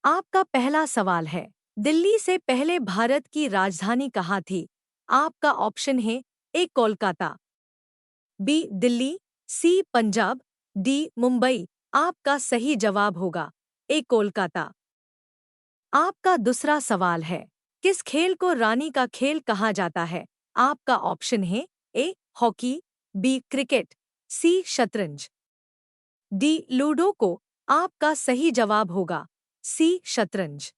आपका पहला सवाल है, दिल्ली से पहले भारत की राजधानी कहाँ थी? आपका ऑप्शन है ए कोलकाता, बी दिल्ली, सी पंजाब, डी मुंबई। आपका सही जवाब होगा ए कोलकाता। आपका दूसरा सवाल है, किस खेल को रानी का खेल कहा जाता है? आपका ऑप्शन है ए हॉकी, बी क्रिकेट, सी शतरंज, डी लूडो को। आपका सही जवाब होगा सी शतरंज।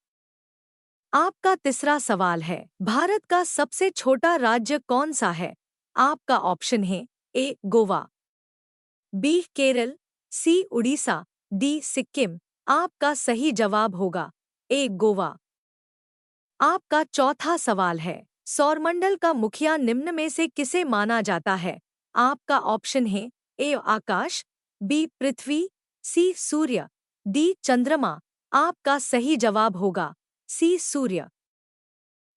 आपका तीसरा सवाल है, भारत का सबसे छोटा राज्य कौन सा है? आपका ऑप्शन है ए गोवा, बी केरल, सी उड़ीसा, डी सिक्किम। आपका सही जवाब होगा ए गोवा। आपका चौथा सवाल है, सौरमंडल का मुखिया निम्न में से किसे माना जाता है? आपका ऑप्शन है ए आकाश, बी पृथ्वी, सी सूर्य, डी चंद्रमा। आपका सही जवाब होगा सी सूर्य।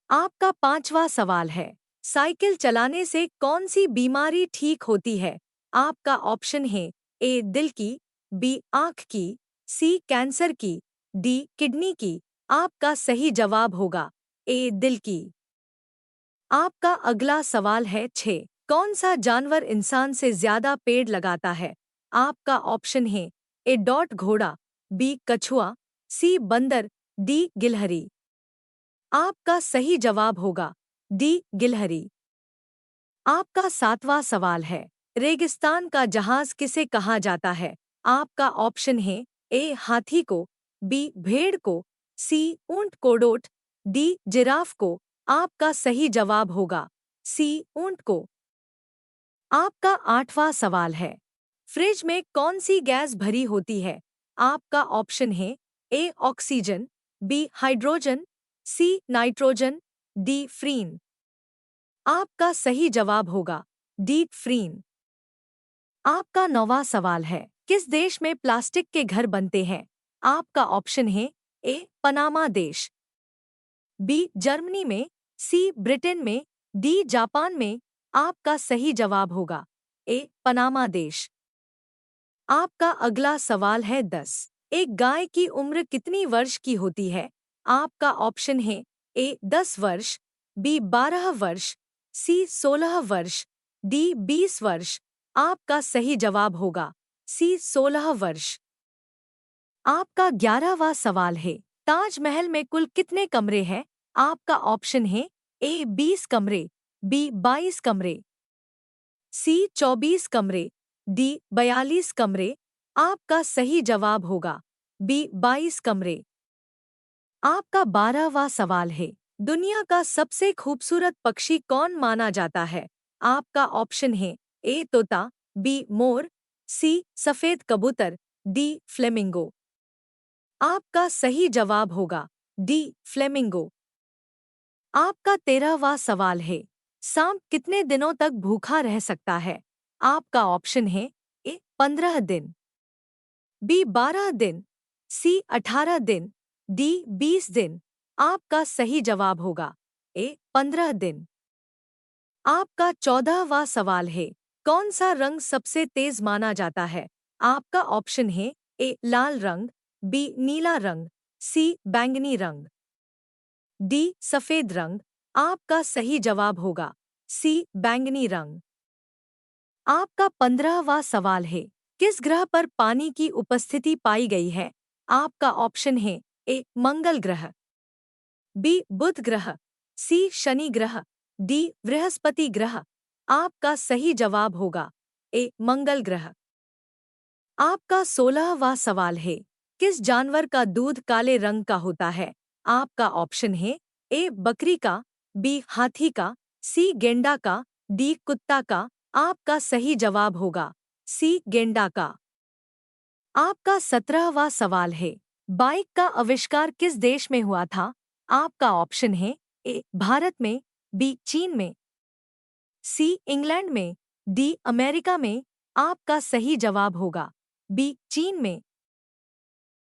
आपका पांचवा सवाल है, साइकिल चलाने से कौन सी बीमारी ठीक होती है? आपका ऑप्शन है ए दिल की, बी आँख की, सी कैंसर की, डी किडनी की। आपका सही जवाब होगा ए दिल की। आपका अगला सवाल है 6, कौन सा जानवर इंसान से ज्यादा पेड़ लगाता है? आपका ऑप्शन है ए डॉट घोड़ा, बी कछुआ, सी बंदर, डी गिलहरी। आपका सही जवाब होगा डी गिलहरी। आपका सातवां सवाल है, रेगिस्तान का जहाज किसे कहा जाता है? आपका ऑप्शन है ए हाथी को, बी भेड़ को, सी ऊंट को, डी जिराफ को। आपका सही जवाब होगा सी ऊंट को। आपका आठवां सवाल है, फ्रिज में कौन सी गैस भरी होती है? आपका ऑप्शन है A oxygen, B hydrogen, C nitrogen, D freon. आपका सही जवाब होगा डी फ्रीन। आपका नौवां सवाल है, किस देश में प्लास्टिक के घर बनते हैं? आपका ऑप्शन है ए पनामा देश, बी जर्मनी में, सी ब्रिटेन में, डी जापान में। आपका सही जवाब होगा ए पनामा देश। आपका अगला सवाल है 10, एक गाय की उम्र कितनी वर्ष की होती है? आपका ऑप्शन है ए 10 वर्ष, बी 12 वर्ष, सी 16 वर्ष, डी 20 वर्ष। आपका सही जवाब होगा सी 16 वर्ष। आपका 11वां सवाल है, ताजमहल में कुल कितने कमरे हैं? आपका ऑप्शन है ए 20 कमरे, बी 22 कमरे, सी 24 कमरे, डी 42 कमरे। आपका सही जवाब होगा बी 22 कमरे। आपका 12वां सवाल है, दुनिया का सबसे खूबसूरत पक्षी कौन माना जाता है? आपका ऑप्शन है ए तोता, बी मोर, सी सफेद कबूतर, डी फ्लेमिंगो। आपका सही जवाब होगा डी फ्लेमिंगो। आपका 13वां सवाल है, सांप कितने दिनों तक भूखा रह सकता है? आपका ऑप्शन है ए 15 दिन, बी 12 दिन, सी 18 दिन, डी 20 दिन। आपका सही जवाब होगा ए 15 दिन। आपका 14वां सवाल है, कौन सा रंग सबसे तेज माना जाता है? आपका ऑप्शन है ए लाल रंग, बी नीला रंग, सी बैंगनी रंग, डी सफेद रंग। आपका सही जवाब होगा सी बैंगनी रंग। आपका 15वां सवाल है, किस ग्रह पर पानी की उपस्थिति पाई गई है? आपका ऑप्शन है ए मंगल ग्रह, बी बुध ग्रह, सी शनि ग्रह, डी बृहस्पति ग्रह। आपका सही जवाब होगा ए मंगल ग्रह। आपका 16वां सवाल है, किस जानवर का दूध काले रंग का होता है? आपका ऑप्शन है ए बकरी का, बी हाथी का, सी गेंडा का, डी कुत्ता का। आपका सही जवाब होगा सी गेंडा का। आपका 17वां सवाल है, बाइक का आविष्कार किस देश में हुआ था? आपका ऑप्शन है ए भारत में, बी चीन में, सी इंग्लैंड में, डी अमेरिका में। आपका सही जवाब होगा बी चीन में।